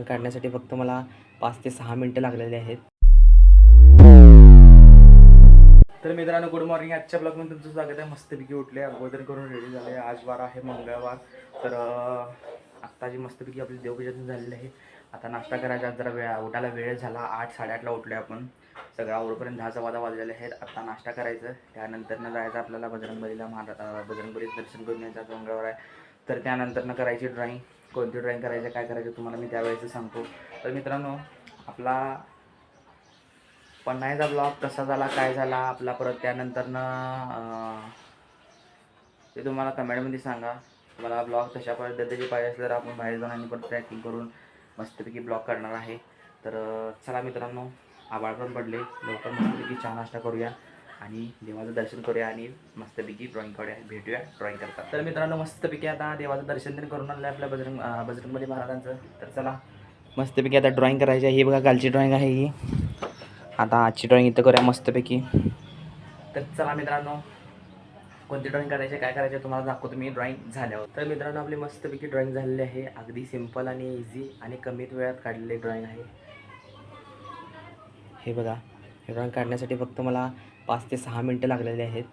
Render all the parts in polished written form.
काढण्यासाठी फक्त मला 5 ते 6 मिनटं लागलेले आहेत. तर मित्रांनो, गुड मॉर्निंग. आजच्या ब्लॉगमध्ये तुमचं स्वागत आहे. मस्तपैकी उठले, अगोदर करून रेडी झाले. आज वार आहे मंगळवार. तर आत्ता जी मस्तपैकी आपली देवपूजन झालेली आहे. आता नाश्ता करायचा. जरा उठायला वेळ झाला. 8-8:30ला उठले आपण. सगळं आवरूपर्यंत 10चा वाजलेले आहेत. आता नाश्ता करायचं, त्यानंतर जायचं आपल्याला बजरंगबलीला. बजरंगबलीचं दर्शन करून यायचं. मंगळवार आहे तर त्यानंतर करायची ड्रॉईंग. कोणती ड्रॉईंग करायचं, काय करायचं तुम्हाला मी त्यावेळेचं सांगतो. तर मित्रांनो, आपला पन्हाळ्याचा ब्लॉग कसा झाला, काय झाला आपला, परत ते तुम्हाला कमेंटमध्ये सांगा. तुम्हाला ब्लॉग तशा पद्धतीचे पाहिजे असेल तर आपण बाहेर जाऊन आणि पण ट्रॅकिंग करून मस्तपैकी ब्लॉग करणार आहे. तर चला मित्रांनो, आभाळ पण पडले, लवकर मस्तपैकी चहा नाश्ता करूया आणि देवाचं दर्शन करूया आणि मस्तपैकी ड्रॉईंग करूया, भेटूया ड्रॉईंग करतात. तर मित्रांनो, मस्तपैकी आता देवाचं दर्शन तरी करून आणलं आपल्या बजरंगबली महाराजांचं. तर चला मस्तपैकी आता ड्रॉईंग करायची आहे. ही बघा कालची ड्रॉईंग आहे ही. आता आजची ड्रॉईंग इथं करूया मस्तपैकी. तर चला मित्रांनो, कोणती ड्रॉईंग करायची, काय करायचं तुम्हाला दाखवतो मी ड्रॉईंग झाल्यावर. तर मित्रांनो, आपली मस्तपैकी ड्रॉईंग झालेली आहे. अगदी सिंपल आणि इझी आणि कमीत वेळात काढलेली ड्रॉईंग आहे. हे बघा, हे ड्रॉईंग काढण्यासाठी फक्त मला 5 ते 6 मिनटं लागलेली आहेत.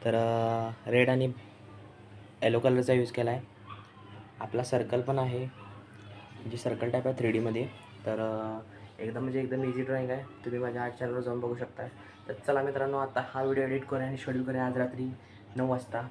तर रेड आणि येलो कलरचा यूज केला आहे. आपला सर्कल पण आहे, जी सर्कल टाईप आहे 3Dमध्ये. तर एकदम इझी ड्रॉईंग आहे. तुम्ही माझ्या आर्ट चॅनलवर जाऊन बघू शकता. तर चला मित्रांनो, आता हा व्हिडिओ एडिट करूया आणि शेड्यूल करूया आज रात्री 9 वाजता.